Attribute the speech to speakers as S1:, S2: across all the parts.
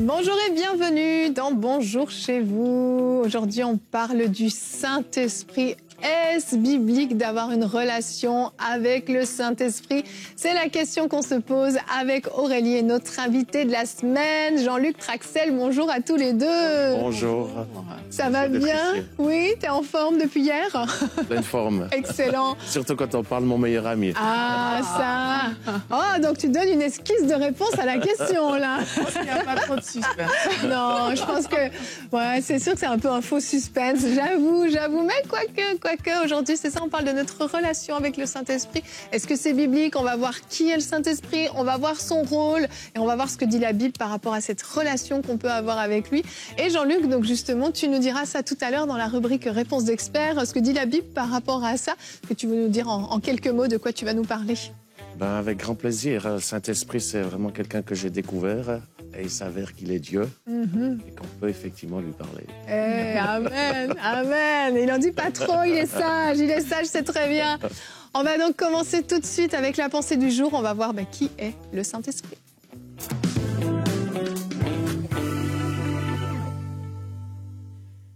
S1: Bonjour et bienvenue dans Bonjour chez vous. Aujourd'hui, on parle du Saint-Esprit. Est-ce biblique d'avoir une relation avec le Saint-Esprit? C'est la question qu'on se pose avec Aurélie et notre invité de la semaine, Jean-Luc Traxel. Bonjour à tous les deux.
S2: Bonjour.
S1: Ça va bien? Oui, t'es en forme depuis hier?
S2: Pleine forme.
S1: Excellent.
S2: Surtout quand on parle de mon meilleur ami.
S1: Ah, ça. Oh, donc tu donnes une esquisse de réponse à la question, là.
S3: Je pense qu'il n'y a pas trop de suspense.
S1: Non, je pense que ouais, c'est sûr que c'est un peu un faux suspense, j'avoue, mais quoique, aujourd'hui, c'est ça, on parle de notre relation avec le Saint-Esprit. Est-ce que c'est biblique? On va voir qui est le Saint-Esprit, on va voir son rôle et on va voir ce que dit la Bible par rapport à cette relation qu'on peut avoir avec lui. Et Jean-Luc, donc justement, tu nous diras ça tout à l'heure dans la rubrique Réponse d'experts, ce que dit la Bible par rapport à ça, que tu veux nous dire en quelques mots de quoi tu vas nous parler.
S2: Ben, avec grand plaisir. Le Saint-Esprit, c'est vraiment quelqu'un que j'ai découvert et il s'avère qu'il est Dieu et qu'on peut effectivement lui parler.
S1: Amen, amen. Il n'en dit pas trop, il est sage, c'est très bien. On va donc commencer tout de suite avec la pensée du jour. On va voir qui est le Saint-Esprit.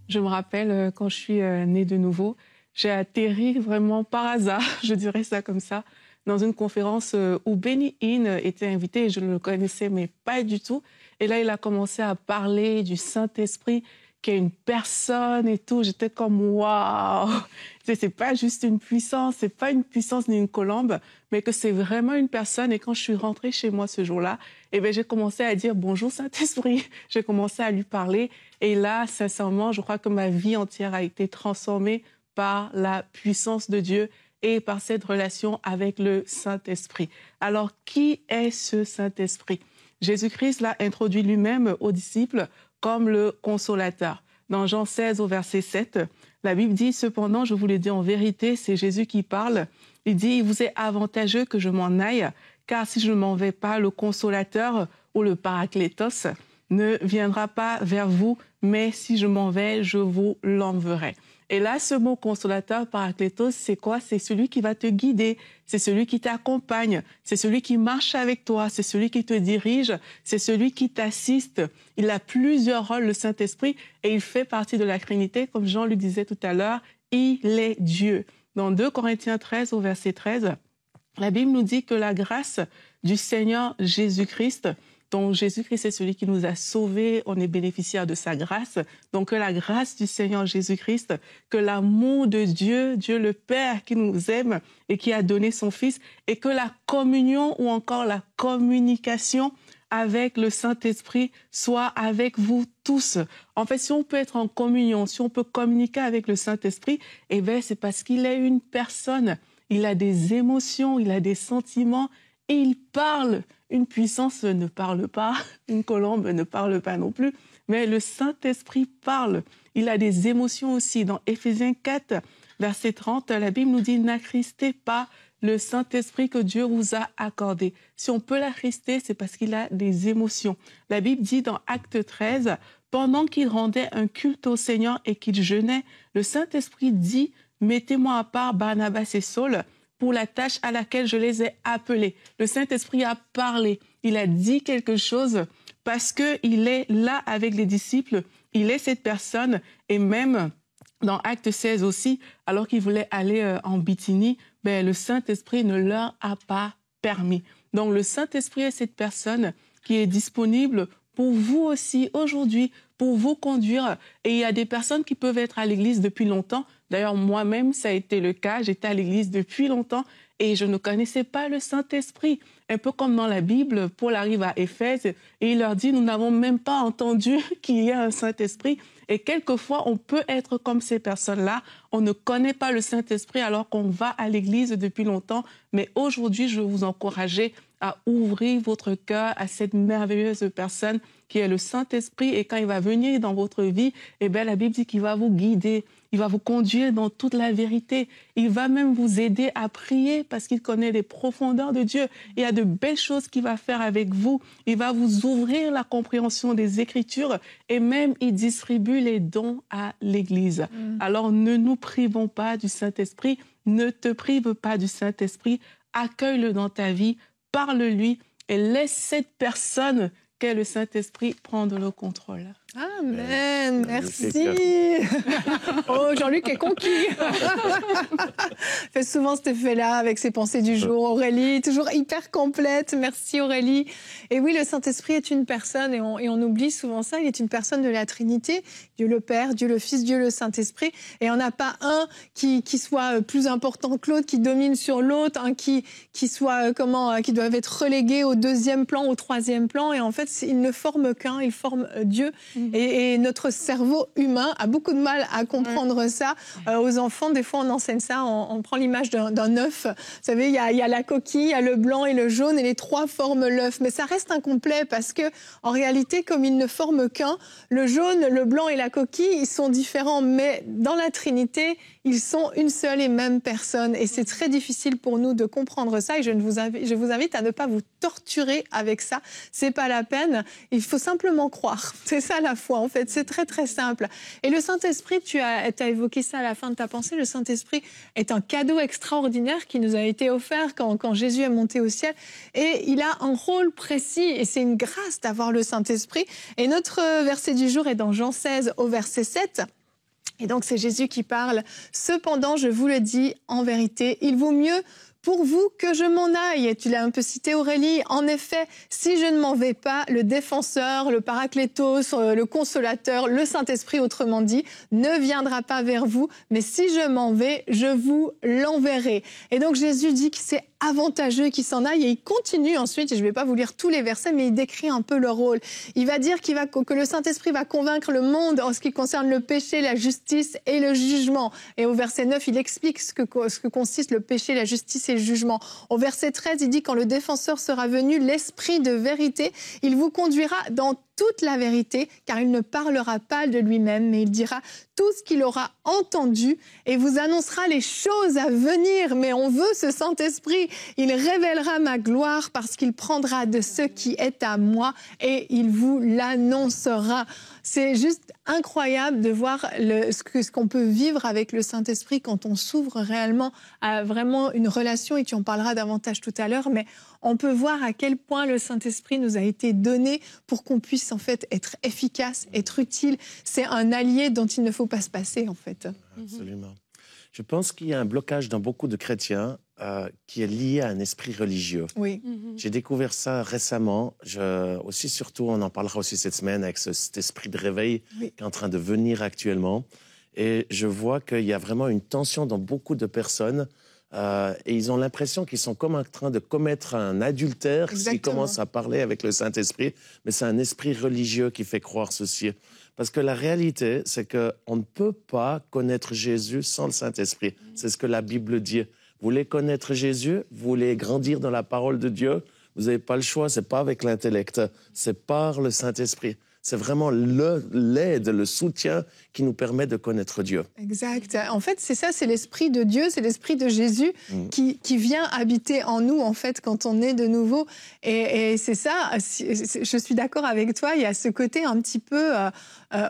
S3: Je me rappelle quand je suis née de nouveau, j'ai atterri vraiment par hasard, je dirais ça comme ça, dans une conférence où Benny Hinn était invité et je ne le connaissais mais pas du tout. Et là, il a commencé à parler du Saint-Esprit, qui est une personne et tout. J'étais comme waouh! C'est pas juste une puissance, c'est pas une puissance ni une colombe, mais que c'est vraiment une personne. Et quand je suis rentrée chez moi ce jour-là, j'ai commencé à dire bonjour Saint-Esprit. J'ai commencé à lui parler. Et là, sincèrement, je crois que ma vie entière a été transformée par la puissance de Dieu et par cette relation avec le Saint-Esprit. Alors, qui est ce Saint-Esprit? Jésus-Christ l'a introduit lui-même aux disciples comme le consolateur. Dans Jean 16 au verset 7, la Bible dit « Cependant, je vous le dis en vérité, c'est Jésus qui parle. Il dit « Il vous est avantageux que je m'en aille, car si je ne m'en vais pas, le consolateur ou le paraklétos ne viendra pas vers vous, mais si je m'en vais, je vous l'enverrai. » Et là, ce mot consolateur, paraklétos, c'est quoi? C'est celui qui va te guider, c'est celui qui t'accompagne, c'est celui qui marche avec toi, c'est celui qui te dirige, c'est celui qui t'assiste. Il a plusieurs rôles, le Saint-Esprit, et il fait partie de la Trinité, comme Jean le disait tout à l'heure, il est Dieu. Dans 2 Corinthiens 13, au verset 13, la Bible nous dit que la grâce du Seigneur Jésus-Christ, donc Jésus-Christ est celui qui nous a sauvés, on est bénéficiaire de sa grâce. Donc que la grâce du Seigneur Jésus-Christ, que l'amour de Dieu, Dieu le Père qui nous aime et qui a donné son Fils, et que la communion ou encore la communication avec le Saint-Esprit soit avec vous tous. En fait, si on peut être en communion, si on peut communiquer avec le Saint-Esprit, c'est parce qu'il est une personne. Il a des émotions, il a des sentiments, et il parle. Une puissance ne parle pas, une colombe ne parle pas non plus, mais le Saint-Esprit parle. Il a des émotions aussi. Dans Éphésiens 4, verset 30, la Bible nous dit « N'attristez pas le Saint-Esprit que Dieu vous a accordé ». Si on peut l'attrister, c'est parce qu'il a des émotions. La Bible dit dans Acte 13, « Pendant qu'il rendait un culte au Seigneur et qu'il jeûnait, le Saint-Esprit dit « Mettez-moi à part Barnabas et Saul » pour la tâche à laquelle je les ai appelés. Le Saint-Esprit a parlé, il a dit quelque chose parce qu'il est là avec les disciples, il est cette personne. Et même dans Acte 16 aussi, alors qu'ils voulaient aller en Bithynie, le Saint-Esprit ne leur a pas permis. Donc le Saint-Esprit est cette personne qui est disponible pour vous aussi aujourd'hui, pour vous conduire. Et il y a des personnes qui peuvent être à l'église depuis longtemps. D'ailleurs, moi-même, ça a été le cas. J'étais à l'église depuis longtemps et je ne connaissais pas le Saint-Esprit. Un peu comme dans la Bible, Paul arrive à Éphèse et il leur dit « Nous n'avons même pas entendu qu'il y a un Saint-Esprit ». Et quelquefois, on peut être comme ces personnes-là. On ne connaît pas le Saint-Esprit alors qu'on va à l'église depuis longtemps. Mais aujourd'hui, je veux vous encourager à ouvrir votre cœur à cette merveilleuse personne qui est le Saint-Esprit. Et quand il va venir dans votre vie, la Bible dit qu'il va vous guider. Il va vous conduire dans toute la vérité. Il va même vous aider à prier parce qu'il connaît les profondeurs de Dieu. Il y a de belles choses qu'il va faire avec vous. Il va vous ouvrir la compréhension des Écritures et même il distribue les dons à l'Église. Alors ne nous privons pas du Saint-Esprit. Ne te prive pas du Saint-Esprit. Accueille-le dans ta vie. Parle-lui et laisse cette personne qu'est le Saint-Esprit prendre le contrôle.
S1: Amen, merci. Oh, Jean-Luc est conquis. Fait souvent cet effet-là avec ses pensées du jour. Aurélie, toujours hyper complète. Merci Aurélie. Et oui, le Saint-Esprit est une personne, et on oublie souvent ça, il est une personne de la Trinité. Dieu le Père, Dieu le Fils, Dieu le Saint-Esprit. Et on n'a pas un qui soit plus important que l'autre, qui domine sur l'autre, un qui soit qui doivent être relégués au deuxième plan, au troisième plan. Et en fait, ils ne forment qu'un, ils forment Dieu. Et notre cerveau humain a beaucoup de mal à comprendre ça. Aux enfants, des fois, on enseigne ça, on prend l'image d'un œuf. Vous savez, il y a la coquille, il y a le blanc et le jaune, et les trois forment l'œuf. Mais ça reste incomplet parce que, en réalité, comme ils ne forment qu'un, le jaune, le blanc et la coquille, ils sont différents. Mais dans la Trinité, ils sont une seule et même personne. Et c'est très difficile pour nous de comprendre ça. Et je vous invite à ne pas vous torturer avec ça. C'est pas la peine. Il faut simplement croire. C'est ça la foi, en fait. C'est très, très simple. Et le Saint-Esprit, tu as évoqué ça à la fin de ta pensée. Le Saint-Esprit est un cadeau extraordinaire qui nous a été offert quand Jésus est monté au ciel. Et il a un rôle précis. Et c'est une grâce d'avoir le Saint-Esprit. Et notre verset du jour est dans Jean 16 au verset 7. Et donc, c'est Jésus qui parle. « Cependant, je vous le dis, en vérité, il vaut mieux pour vous que je m'en aille. » Et tu l'as un peu cité, Aurélie. En effet, si je ne m'en vais pas, le défenseur, le paraklétos, le consolateur, le Saint-Esprit, autrement dit, ne viendra pas vers vous. Mais si je m'en vais, je vous l'enverrai. Et donc, Jésus dit que c'est avantageux qu'il s'en aille, et il continue ensuite, et je ne vais pas vous lire tous les versets, mais il décrit un peu le rôle. Il va dire que le Saint-Esprit va convaincre le monde en ce qui concerne le péché, la justice et le jugement. Et au verset 9, il explique ce que consiste le péché, la justice et le jugement. Au verset 13, il dit « Quand le défenseur sera venu, l'Esprit de vérité, il vous conduira dans toute la vérité, car il ne parlera pas de lui-même, mais il dira tout ce qu'il aura entendu et vous annoncera les choses à venir. Mais on veut ce Saint-Esprit. Il révélera ma gloire parce qu'il prendra de ce qui est à moi et il vous l'annoncera. » C'est juste incroyable de voir ce qu'on peut vivre avec le Saint-Esprit quand on s'ouvre réellement à vraiment une relation, et tu en parleras davantage tout à l'heure, mais on peut voir à quel point le Saint-Esprit nous a été donné pour qu'on puisse en fait être efficace, être utile. C'est un allié dont il ne faut pas se passer en fait.
S2: Absolument. Je pense qu'il y a un blocage dans beaucoup de chrétiens qui est lié à un esprit religieux.
S1: Oui.
S2: J'ai découvert ça récemment. Aussi, surtout, on en parlera aussi cette semaine avec cet esprit de réveil qui est en train de venir actuellement. Et je vois qu'il y a vraiment une tension dans beaucoup de personnes. Et ils ont l'impression qu'ils sont comme en train de commettre un adultère s'ils commencent à parler avec le Saint-Esprit. Mais c'est un esprit religieux qui fait croire ceci. Parce que la réalité, c'est qu'on ne peut pas connaître Jésus sans le Saint-Esprit. C'est ce que la Bible dit. Vous voulez connaître Jésus, vous voulez grandir dans la parole de Dieu, vous n'avez pas le choix, ce n'est pas avec l'intellect, c'est par le Saint-Esprit. C'est vraiment l'aide, le soutien qui nous permet de connaître Dieu.
S1: Exact. En fait, c'est ça, c'est l'Esprit de Dieu, c'est l'Esprit de Jésus qui vient habiter en nous, en fait, quand on est de nouveau. Et c'est ça, je suis d'accord avec toi, il y a ce côté un petit peu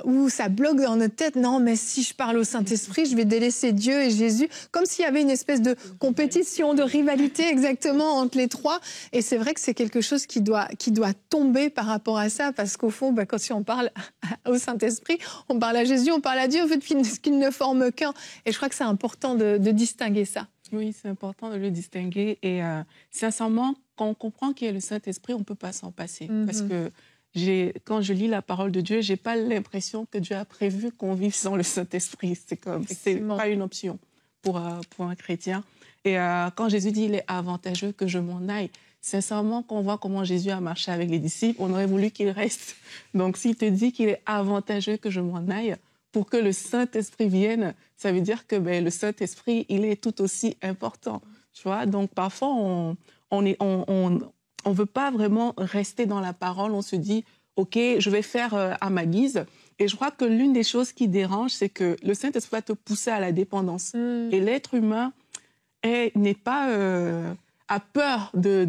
S1: où ça bloque dans notre tête. Non, mais si je parle au Saint-Esprit, je vais délaisser Dieu et Jésus. Comme s'il y avait une espèce de compétition, de rivalité exactement entre les trois. Et c'est vrai que c'est quelque chose qui doit tomber par rapport à ça, parce qu'au fond, quand si on parle au Saint-Esprit, on parle à Jésus, on parle à Dieu, en fait, qu'il ne forme qu'un. Et je crois que c'est important de distinguer ça.
S3: Oui, c'est important de le distinguer. Et sincèrement, quand on comprend qu'il y a le Saint-Esprit, on ne peut pas s'en passer. Parce que quand je lis la parole de Dieu, je n'ai pas l'impression que Dieu a prévu qu'on vive sans le Saint-Esprit. C'est pas une option pour un chrétien. Et quand Jésus dit « il est avantageux que je m'en aille », sincèrement, quand on voit comment Jésus a marché avec les disciples, on aurait voulu qu'il reste. Donc, s'il te dit qu'il est avantageux que je m'en aille, pour que le Saint-Esprit vienne, ça veut dire que le Saint-Esprit, il est tout aussi important. Tu vois? Donc, parfois, on veut pas vraiment rester dans la parole. On se dit, OK, je vais faire à ma guise. Et je crois que l'une des choses qui dérange, c'est que le Saint-Esprit va te pousser à la dépendance. Et l'être humain n'est pas... a peur de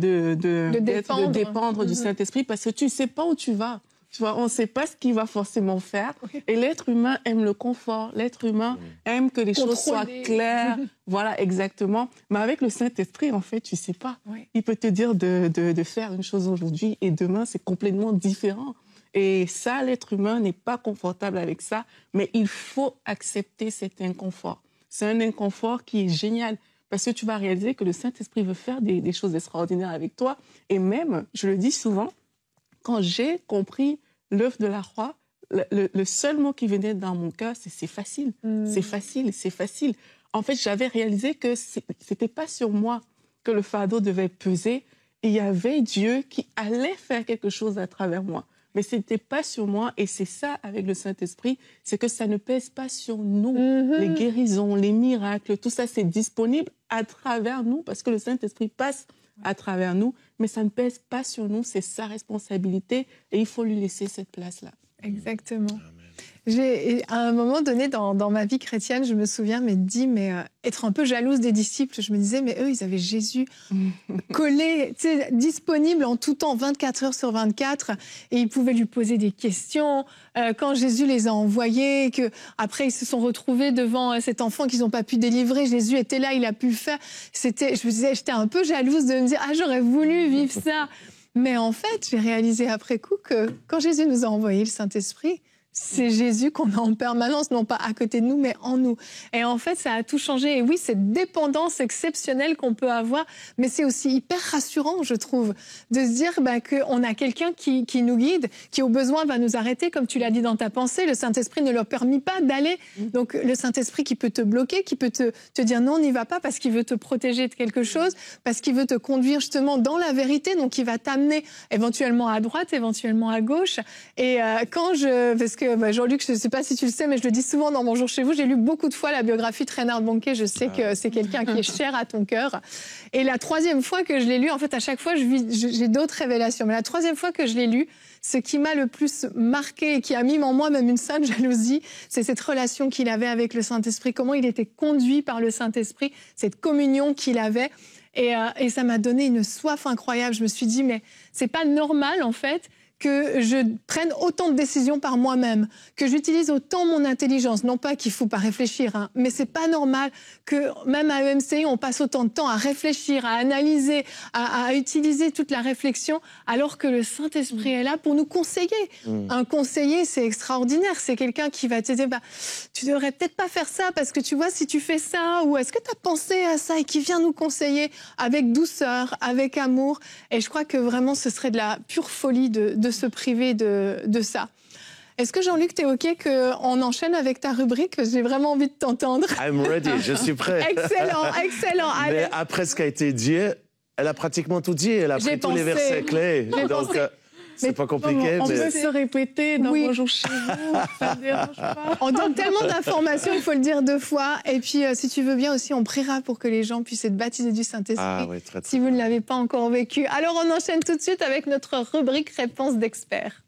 S3: dépendre du Saint-Esprit parce que tu ne sais pas où tu vas. Tu vois, on ne sait pas ce qu'il va forcément faire. Et l'être humain aime le confort. L'être humain aime que les choses soient claires. Voilà, exactement. Mais avec le Saint-Esprit, en fait, tu ne sais pas. Il peut te dire de faire une chose aujourd'hui et demain, c'est complètement différent. Et ça, l'être humain n'est pas confortable avec ça. Mais il faut accepter cet inconfort. C'est un inconfort qui est génial. Parce que tu vas réaliser que le Saint-Esprit veut faire des choses extraordinaires avec toi. Et même, je le dis souvent, quand j'ai compris l'œuvre de la croix, le seul mot qui venait dans mon cœur, c'est facile. C'est facile, c'est facile. En fait, j'avais réalisé que c'était pas sur moi que le fardeau devait peser. Il y avait Dieu qui allait faire quelque chose à travers moi. Mais c'était pas sur moi. Et c'est ça, avec le Saint-Esprit, c'est que ça ne pèse pas sur nous. Les guérisons, les miracles, tout ça, c'est disponible à travers nous parce que le Saint-Esprit passe à travers nous, mais ça ne pèse pas sur nous, c'est sa responsabilité et il faut lui laisser cette place-là.
S1: Exactement. À un moment donné dans ma vie chrétienne, je me souviens être un peu jalouse des disciples. Je me disais, mais eux, ils avaient Jésus collé, disponible en tout temps, 24 heures sur 24, et ils pouvaient lui poser des questions. Quand Jésus les a envoyés, après ils se sont retrouvés devant cet enfant qu'ils n'ont pas pu délivrer, Jésus était là, il a pu le faire. Je me disais, j'étais un peu jalouse de me dire, j'aurais voulu vivre ça. Mais en fait, j'ai réalisé après coup que quand Jésus nous a envoyé le Saint-Esprit, c'est Jésus qu'on a en permanence, non pas à côté de nous, mais en nous. Et en fait, ça a tout changé. Et oui, cette dépendance exceptionnelle qu'on peut avoir, mais c'est aussi hyper rassurant, je trouve, de se dire qu'on a quelqu'un qui nous guide, qui au besoin va nous arrêter, comme tu l'as dit dans ta pensée. Le Saint-Esprit ne leur permet pas d'aller. Donc le Saint-Esprit qui peut te bloquer, qui peut te dire non, n'y va pas, parce qu'il veut te protéger de quelque chose, parce qu'il veut te conduire justement dans la vérité, donc il va t'amener éventuellement à droite, éventuellement à gauche. Et parce que Jean-Luc, je ne sais pas si tu le sais, mais je le dis souvent dans Mon jour chez vous, j'ai lu beaucoup de fois la biographie de Reinhard Bonnke. Je sais que c'est quelqu'un qui est cher à ton cœur. Et la troisième fois que je l'ai lu, en fait, à chaque fois, j'ai d'autres révélations. Mais la troisième fois que je l'ai lu, ce qui m'a le plus marqué et qui a mis en moi même une sainte jalousie, c'est cette relation qu'il avait avec le Saint-Esprit, comment il était conduit par le Saint-Esprit, cette communion qu'il avait. Et ça m'a donné une soif incroyable. Je me suis dit, mais c'est pas normal, en fait, que je prenne autant de décisions par moi-même, que j'utilise autant mon intelligence. Non pas qu'il ne faut pas réfléchir, mais ce n'est pas normal que même à EMCI, on passe autant de temps à réfléchir, à analyser, à utiliser toute la réflexion, alors que le Saint-Esprit est là pour nous conseiller. Un conseiller, c'est extraordinaire. C'est quelqu'un qui va te dire, tu ne devrais peut-être pas faire ça, parce que tu vois, si tu fais ça, ou est-ce que tu as pensé à ça, et qui vient nous conseiller avec douceur, avec amour. Et je crois que vraiment, ce serait de la pure folie de se priver de ça. Est-ce que Jean-Luc, t'es OK qu'on enchaîne avec ta rubrique? J'ai vraiment envie de t'entendre.
S2: I'm ready, je suis prêt.
S1: Excellent, excellent. Allez.
S2: Mais après ce qui a été dit, elle a pratiquement tout dit. Elle a pris tous les versets clés. Donc, c'est pas compliqué.
S3: On peut se répéter dans Mon jour chez vous, ça ne dérange pas.
S1: On donne tellement d'informations, il faut le dire 2 fois. Et puis, si tu veux bien aussi, on priera pour que les gens puissent être baptisés du Saint-Esprit,
S2: très
S1: si vous ne l'avez pas encore vécu. Alors, on enchaîne tout de suite avec notre rubrique Réponse d'experts.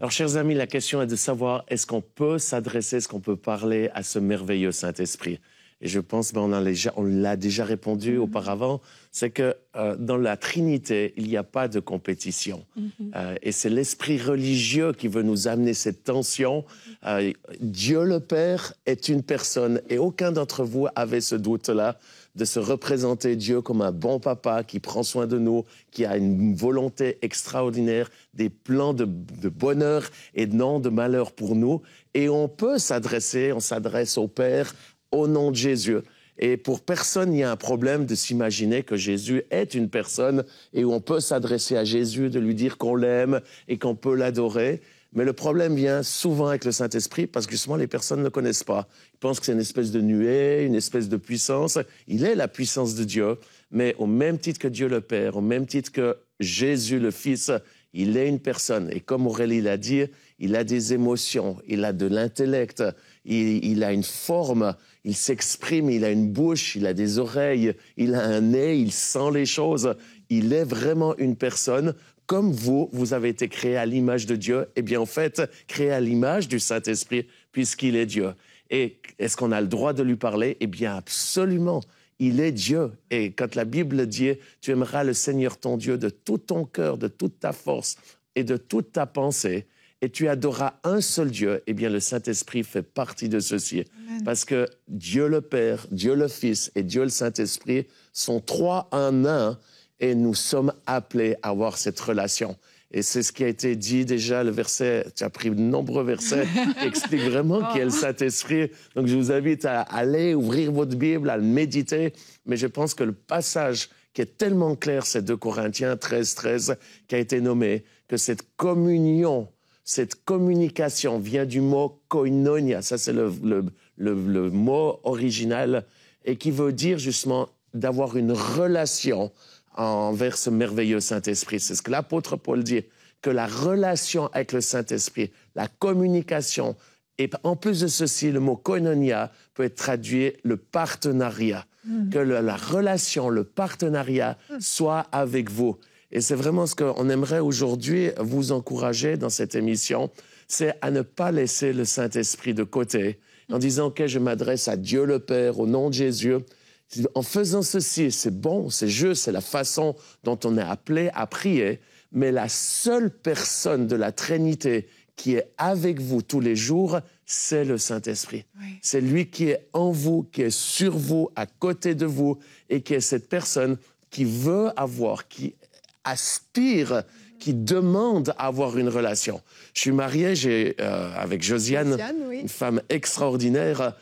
S2: Alors, chers amis, la question est de savoir, est-ce qu'on peut s'adresser, est-ce qu'on peut parler à ce merveilleux Saint-Esprit? Et je pense, on l'a déjà répondu auparavant, c'est que dans la Trinité, il n'y a pas de compétition. Et c'est l'esprit religieux qui veut nous amener cette tension. Dieu le Père est une personne, et aucun d'entre vous avait ce doute-là, de se représenter Dieu comme un bon papa qui prend soin de nous, qui a une volonté extraordinaire, des plans de bonheur et non de malheur pour nous. Et on s'adresse au Père, au nom de Jésus. Et pour personne, il y a un problème de s'imaginer que Jésus est une personne et où on peut s'adresser à Jésus, de lui dire qu'on l'aime et qu'on peut l'adorer. Mais le problème vient souvent avec le Saint-Esprit parce que justement, les personnes ne le connaissent pas. Ils pensent que c'est une espèce de nuée, une espèce de puissance. Il est la puissance de Dieu, mais au même titre que Dieu le Père, au même titre que Jésus le Fils, il est une personne. Et comme Aurélie l'a dit, il a des émotions, il a de l'intellect, il a une forme, il s'exprime, il a une bouche, il a des oreilles, il a un nez, il sent les choses. Il est vraiment une personne. Comme vous avez été créé à l'image de Dieu, eh bien, en fait, créé à l'image du Saint-Esprit, puisqu'il est Dieu. Et est-ce qu'on a le droit de lui parler? Eh bien, absolument. il est Dieu. Et quand la Bible dit « Tu aimeras le Seigneur ton Dieu de tout ton cœur, de toute ta force et de toute ta pensée, et tu adoreras un seul Dieu », eh bien, le Saint-Esprit fait partie de ceci. Amen. Parce que Dieu le Père, Dieu le Fils et Dieu le Saint-Esprit sont trois en un, et nous sommes appelés à avoir cette relation. Et c'est ce qui a été dit déjà, le verset, tu as pris de nombreux versets qui expliquent vraiment qui est le Saint-Esprit. Donc je vous invite à aller ouvrir votre Bible, à le méditer. Mais je pense que le passage qui est tellement clair, c'est 2 Corinthiens 13, qui a été nommé, que cette communion, cette communication vient du mot koinonia. Ça, c'est le mot original, et qui veut dire justement d'avoir une relation envers ce merveilleux Saint-Esprit. C'est ce que l'apôtre Paul dit, que la relation avec le Saint-Esprit, la communication, et en plus de ceci, le mot koinonia peut être traduit le partenariat, que la relation, le partenariat soit avec vous. Et c'est vraiment ce qu'on aimerait aujourd'hui vous encourager dans cette émission, c'est à ne pas laisser le Saint-Esprit de côté, en disant « Ok, je m'adresse à Dieu le Père, au nom de Jésus ». En faisant ceci, c'est bon, c'est juste, c'est la façon dont on est appelé à prier, mais la seule personne de la Trinité qui est avec vous tous les jours, c'est le Saint-Esprit. Oui. C'est lui qui est en vous, qui est sur vous, à côté de vous, et qui est cette personne qui veut avoir, qui aspire, qui demande à avoir une relation. Je suis marié, avec Josiane, oui. Une femme extraordinaire.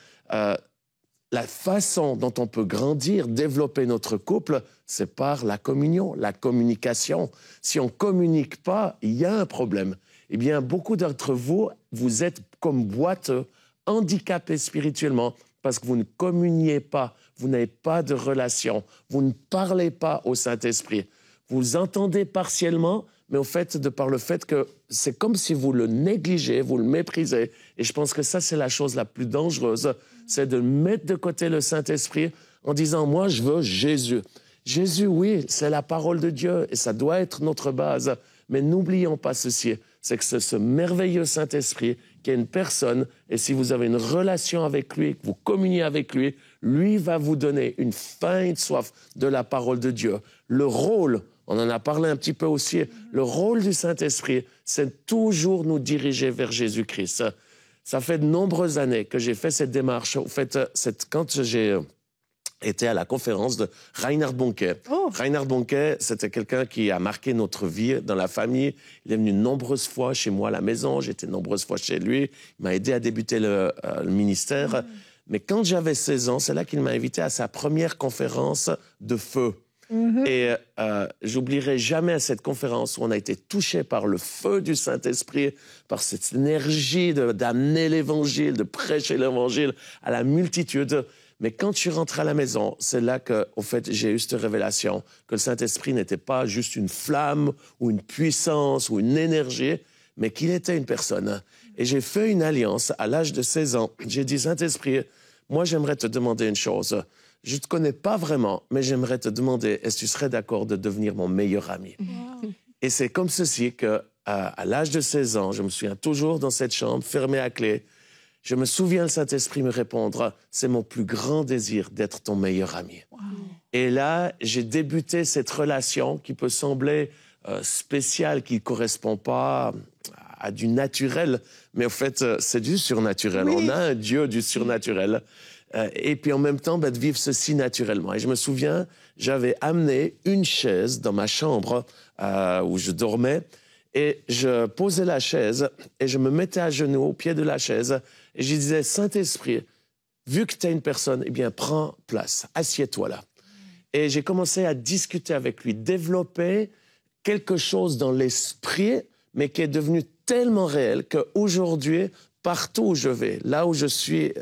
S2: La façon dont on peut grandir, développer notre couple, c'est par la communion, la communication. Si on ne communique pas, il y a un problème. Eh bien, beaucoup d'entre vous, vous êtes comme boiteux, handicapés spirituellement, parce que vous ne communiez pas, vous n'avez pas de relation, vous ne parlez pas au Saint-Esprit. Vous entendez partiellement, mais au fait, de par le fait que c'est comme si vous le négligez, vous le méprisez. Et je pense que ça, c'est la chose la plus dangereuse, c'est de mettre de côté le Saint-Esprit en disant « Moi, je veux Jésus ». Jésus, oui, c'est la parole de Dieu et ça doit être notre base. Mais n'oublions pas ceci, c'est que c'est ce merveilleux Saint-Esprit qui est une personne, et si vous avez une relation avec lui, que vous communiez avec lui, lui va vous donner une faim et une soif de la parole de Dieu. Le rôle, on en a parlé un petit peu aussi, le rôle du Saint-Esprit, c'est toujours nous diriger vers Jésus-Christ. Ça fait de nombreuses années que j'ai fait cette démarche. En fait, quand j'ai été à la conférence de Reinhard Bonnke. Oh. Reinhard Bonnke, c'était quelqu'un qui a marqué notre vie dans la famille. Il est venu nombreuses fois chez moi à la maison, j'étais nombreuses fois chez lui. Il m'a aidé à débuter le ministère. Mais quand j'avais 16 ans, c'est là qu'il m'a invité à sa première conférence de feu. Et j'oublierai jamais cette conférence où on a été touché par le feu du Saint-Esprit, par cette énergie d'amener l'évangile, de prêcher l'évangile à la multitude. Mais quand je suis rentré à la maison, c'est là que, au fait, j'ai eu cette révélation que le Saint-Esprit n'était pas juste une flamme ou une puissance ou une énergie, mais qu'il était une personne. Et j'ai fait une alliance à l'âge de 16 ans. J'ai dit, Saint-Esprit, moi, j'aimerais te demander une chose. Je ne te connais pas vraiment, mais j'aimerais te demander, est-ce que tu serais d'accord de devenir mon meilleur ami? Wow. Et c'est comme ceci que, à l'âge de 16 ans, je me souviens toujours dans cette chambre, fermée à clé. Je me souviens le Saint-Esprit me répondre, c'est mon plus grand désir d'être ton meilleur ami. Wow. Et là, j'ai débuté cette relation qui peut sembler spéciale, qui ne correspond pas à du naturel, mais en fait, c'est du surnaturel. Oui. On a un Dieu du surnaturel. Et puis en même temps, de vivre ceci naturellement. Et je me souviens, j'avais amené une chaise dans ma chambre où je dormais, et je posais la chaise et je me mettais à genoux au pied de la chaise et je disais, Saint-Esprit, vu que tu es une personne, eh bien, prends place, assieds-toi là. Et j'ai commencé à discuter avec lui, développer quelque chose dans l'esprit, mais qui est devenu tellement réel qu'aujourd'hui, partout où je vais, là où je suis,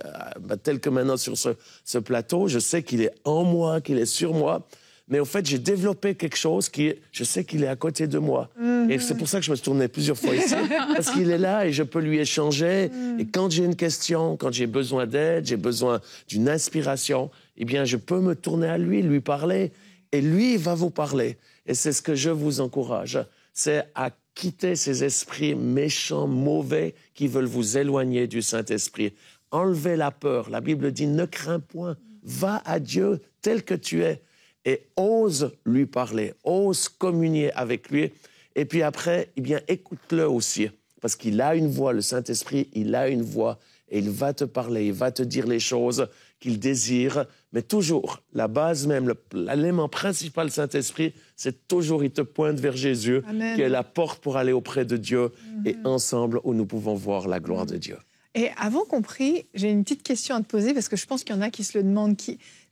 S2: tel que maintenant sur ce plateau, je sais qu'il est en moi, qu'il est sur moi. Mais au fait, j'ai développé quelque chose je sais qu'il est à côté de moi. Et c'est pour ça que je me suis tourné plusieurs fois ici, parce qu'il est là et je peux lui échanger. Et quand j'ai une question, quand j'ai besoin d'aide, j'ai besoin d'une inspiration, eh bien, je peux me tourner à lui parler. Et lui, il va vous parler. Et c'est ce que je vous encourage. C'est à quitter ces esprits méchants, mauvais, qui veulent vous éloigner du Saint-Esprit. Enlevez la peur. La Bible dit, ne crains point. Va à Dieu tel que tu es et ose lui parler, ose communier avec lui. Et puis après, eh bien, écoute-le aussi, parce qu'il a une voix, le Saint-Esprit, il a une voix et il va te parler, il va te dire les choses qu'il désire. Mais toujours, la base même, l'élément principal Saint-Esprit, c'est toujours, il te pointe vers Jésus,
S1: Amen.
S2: qui est la porte pour aller auprès de Dieu et ensemble où nous pouvons voir la gloire de Dieu.
S1: Et avant qu'on prie, j'ai une petite question à te poser parce que je pense qu'il y en a qui se le demandent.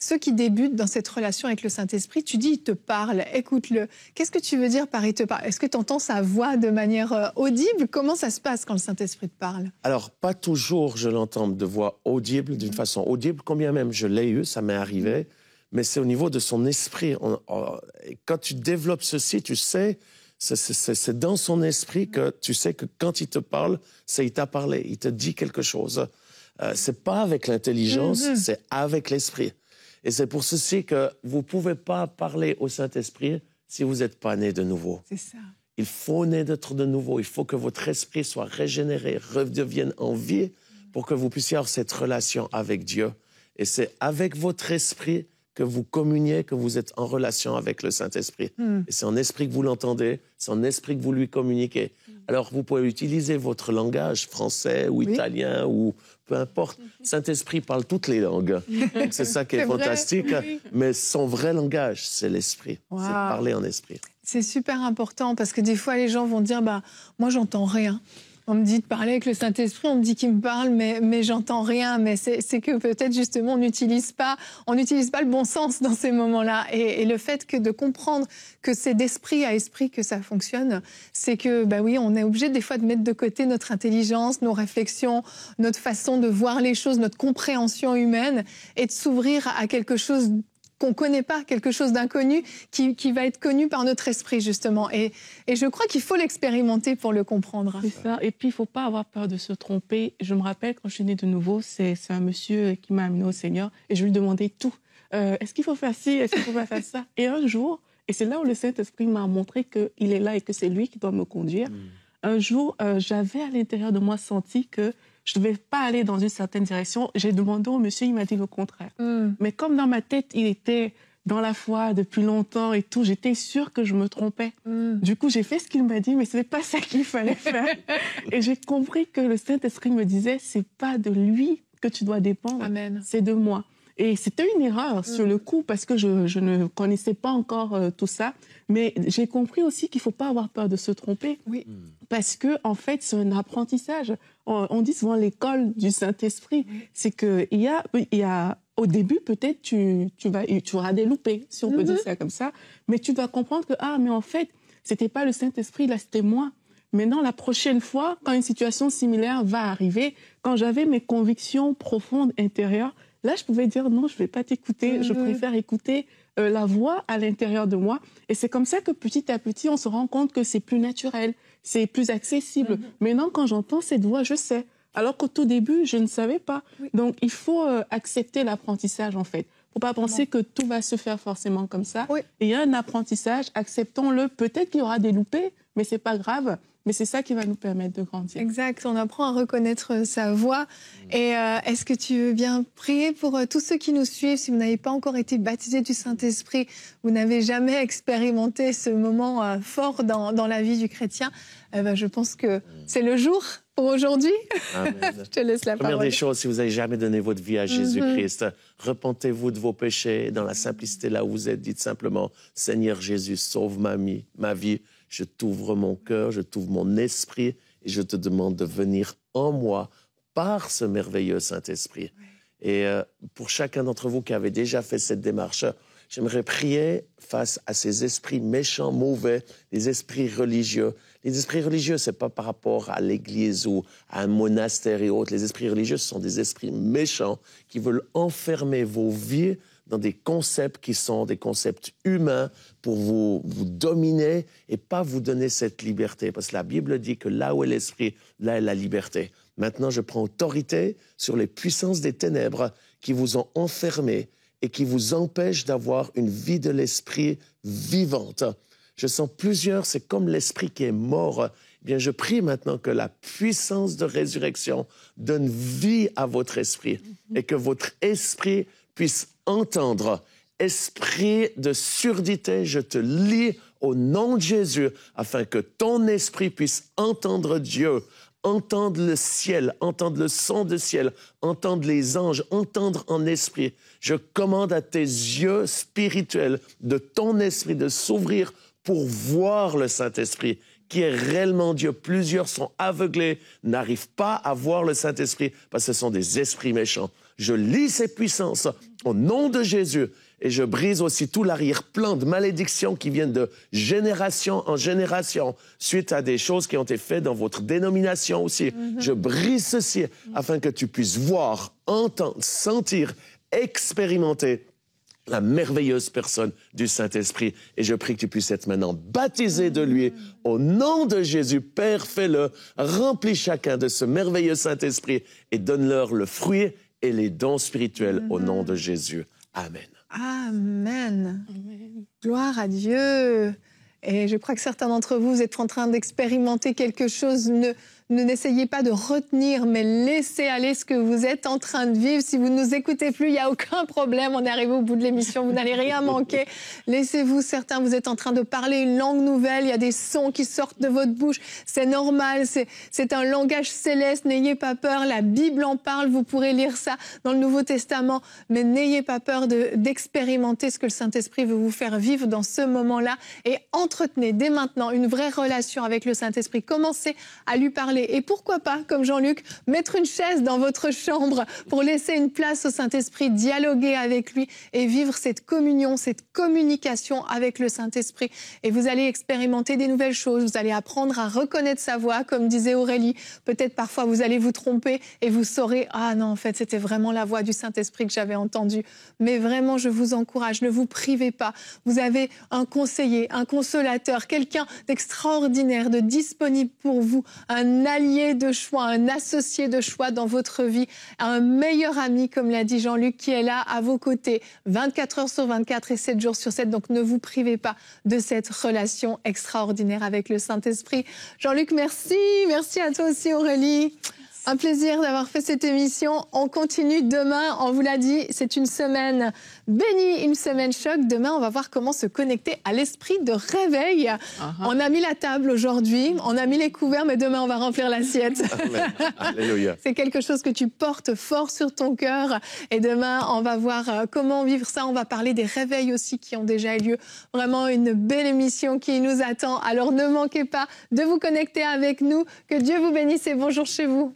S1: Ceux qui débutent dans cette relation avec le Saint-Esprit, tu dis il te parle, écoute-le. Qu'est-ce que tu veux dire par il te parle? Est-ce que tu entends sa voix de manière audible? Comment ça se passe quand le Saint-Esprit te parle?
S2: Alors, pas toujours je l'entends de voix audible, d'une façon audible, combien même je l'ai eu, ça m'est arrivé, mais c'est au niveau de son esprit. Quand tu développes ceci, tu sais, c'est dans son esprit que tu sais que quand il te parle, c'est il t'a parlé, il te dit quelque chose. C'est pas avec l'intelligence, c'est avec l'esprit. Et c'est pour ceci que vous pouvez pas parler au Saint-Esprit si vous n'êtes pas né de nouveau.
S1: C'est ça.
S2: Il faut naître de nouveau. Il faut que votre esprit soit régénéré, redevienne en vie pour que vous puissiez avoir cette relation avec Dieu. Et c'est avec votre esprit que vous communiez, que vous êtes en relation avec le Saint-Esprit. Et c'est en esprit que vous l'entendez, c'est en esprit que vous lui communiquez. Alors, vous pouvez utiliser votre langage, français ou italien ou peu importe. Saint-Esprit parle toutes les langues. C'est ça qui est fantastique.
S1: Oui.
S2: Mais son vrai langage, c'est l'esprit.
S1: Wow.
S2: C'est parler en esprit.
S1: C'est super important parce que des fois, les gens vont dire moi, j'entends rien. On me dit de parler avec le Saint-Esprit, on me dit qu'il me parle, mais j'entends rien. Mais c'est que peut-être justement on n'utilise pas le bon sens dans ces moments-là. Et le fait de comprendre que c'est d'esprit à esprit que ça fonctionne, c'est que oui, on est obligé des fois de mettre de côté notre intelligence, nos réflexions, notre façon de voir les choses, notre compréhension humaine, et de s'ouvrir à quelque chose qu'on ne connaît pas, quelque chose d'inconnu qui va être connu par notre esprit, justement. Et je crois qu'il faut l'expérimenter pour le comprendre.
S3: C'est ça. Et puis, il ne faut pas avoir peur de se tromper. Je me rappelle, quand je suis née de nouveau, c'est un monsieur qui m'a amenée au Seigneur et je lui demandais tout. Est-ce qu'il faut faire ci? Est-ce qu'il faut pas faire ça? Et un jour, et c'est là où le Saint-Esprit m'a montré qu'il est là et que c'est lui qui doit me conduire. Un jour, j'avais à l'intérieur de moi senti que je ne devais pas aller dans une certaine direction. J'ai demandé au monsieur, il m'a dit le contraire. Mais comme dans ma tête, il était dans la foi depuis longtemps et tout, j'étais sûre que je me trompais. Du coup, j'ai fait ce qu'il m'a dit, mais ce n'est pas ça qu'il fallait faire. Et j'ai compris que le Saint-Esprit me disait, ce n'est pas de lui que tu dois dépendre, c'est de moi. Et c'était une erreur sur le coup parce que je ne connaissais pas encore tout ça. Mais j'ai compris aussi qu'il ne faut pas avoir peur de se tromper. Oui. Parce que, en fait, c'est un apprentissage. On dit souvent l'école du Saint-Esprit. C'est qu'il y a, au début, peut-être, tu auras des loupés, si on peut dire ça comme ça. Mais tu vas comprendre que, mais en fait, ce n'était pas le Saint-Esprit, là, c'était moi. Maintenant, la prochaine fois, quand une situation similaire va arriver, quand j'avais mes convictions profondes intérieures, là, je pouvais dire non, je ne vais pas t'écouter, je préfère écouter la voix à l'intérieur de moi. Et c'est comme ça que petit à petit, on se rend compte que c'est plus naturel, c'est plus accessible. Maintenant, quand j'entends cette voix, je sais. Alors qu'au tout début, je ne savais pas. Donc, il faut accepter l'apprentissage, en fait. Il ne faut pas penser que tout va se faire forcément comme ça. Et il y a un apprentissage, acceptons-le. Peut-être qu'il y aura des loupés, mais ce n'est pas grave. Mais c'est ça qui va nous permettre de grandir.
S1: Exact, on apprend à reconnaître sa voix. Et est-ce que tu veux bien prier pour tous ceux qui nous suivent? Si vous n'avez pas encore été baptisés du Saint-Esprit, vous n'avez jamais expérimenté ce moment fort dans la vie du chrétien, je pense que c'est le jour pour aujourd'hui. Je te laisse la parole.
S2: Première des choses, si vous n'avez jamais donné votre vie à Jésus-Christ, repentez-vous de vos péchés. Dans la simplicité là où vous êtes, dites simplement, Seigneur Jésus, sauve ma vie. Je t'ouvre mon cœur, je t'ouvre mon esprit et je te demande de venir en moi par ce merveilleux Saint-Esprit. Et pour chacun d'entre vous qui avait déjà fait cette démarche, j'aimerais prier face à ces esprits méchants, mauvais, les esprits religieux. Les esprits religieux, ce n'est pas par rapport à l'église ou à un monastère et autres. Les esprits religieux, ce sont des esprits méchants qui veulent enfermer vos vies dans des concepts qui sont des concepts humains pour vous dominer et pas vous donner cette liberté. Parce que la Bible dit que là où est l'esprit, là est la liberté. Maintenant, je prends autorité sur les puissances des ténèbres qui vous ont enfermés et qui vous empêchent d'avoir une vie de l'esprit vivante. Je sens plusieurs, c'est comme l'esprit qui est mort. Eh bien, je prie maintenant que la puissance de résurrection donne vie à votre esprit et que votre esprit puisse entendre. Esprit de surdité, je te lie au nom de Jésus, afin que ton esprit puisse entendre Dieu, entendre le ciel, entendre le son du ciel, entendre les anges, entendre en esprit. Je commande à tes yeux spirituels de ton esprit de s'ouvrir pour voir le Saint-Esprit, qui est réellement Dieu. Plusieurs sont aveuglés, n'arrivent pas à voir le Saint-Esprit parce que ce sont des esprits méchants. Je lis ces puissances au nom de Jésus et je brise aussi tout l'arrière-plan de malédictions qui viennent de génération en génération suite à des choses qui ont été faites dans votre dénomination aussi. Je brise ceci afin que tu puisses voir, entendre, sentir, expérimenter la merveilleuse personne du Saint-Esprit. Et je prie que tu puisses être maintenant baptisé de lui. Au nom de Jésus, Père, fais-le. Remplis chacun de ce merveilleux Saint-Esprit et donne-leur le fruit et les dons spirituels au nom de Jésus. Amen.
S1: Amen. Amen. Gloire à Dieu. Et je crois que certains d'entre vous, vous êtes en train d'expérimenter quelque chose. N'essayez pas de retenir, mais laissez aller ce que vous êtes en train de vivre. Si vous ne nous écoutez plus, il n'y a aucun problème. On est arrivé au bout de l'émission, vous n'allez rien manquer. Laissez-vous, certains, vous êtes en train de parler une langue nouvelle. Il y a des sons qui sortent de votre bouche. C'est normal, c'est un langage céleste. N'ayez pas peur, la Bible en parle. Vous pourrez lire ça dans le Nouveau Testament. Mais n'ayez pas peur d'expérimenter ce que le Saint-Esprit veut vous faire vivre dans ce moment-là. Et entretenez dès maintenant une vraie relation avec le Saint-Esprit. Commencez à lui parler. Et pourquoi pas, comme Jean-Luc, mettre une chaise dans votre chambre pour laisser une place au Saint-Esprit, dialoguer avec lui et vivre cette communion, cette communication avec le Saint-Esprit. Et vous allez expérimenter des nouvelles choses, vous allez apprendre à reconnaître sa voix, comme disait Aurélie. Peut-être parfois vous allez vous tromper et vous saurez « Ah non, en fait, c'était vraiment la voix du Saint-Esprit que j'avais entendue. » Mais vraiment, je vous encourage, ne vous privez pas. Vous avez un conseiller, un consolateur, quelqu'un d'extraordinaire, de disponible pour vous, un allié de choix, un associé de choix dans votre vie, un meilleur ami, comme l'a dit Jean-Luc, qui est là à vos côtés 24 heures sur 24 et 7 jours sur 7. Donc ne vous privez pas de cette relation extraordinaire avec le Saint-Esprit. Jean-Luc, merci. Merci à toi aussi, Aurélie. Un plaisir d'avoir fait cette émission. On continue demain. On vous l'a dit, c'est une semaine bénie, une semaine choc. Demain, on va voir comment se connecter à l'esprit de réveil. On a mis la table aujourd'hui, on a mis les couverts, mais demain, on va remplir l'assiette.
S2: Alléluia.
S1: C'est quelque chose que tu portes fort sur ton cœur. Et demain, on va voir comment vivre ça. On va parler des réveils aussi qui ont déjà eu lieu. Vraiment une belle émission qui nous attend. Alors ne manquez pas de vous connecter avec nous. Que Dieu vous bénisse et bonjour chez vous.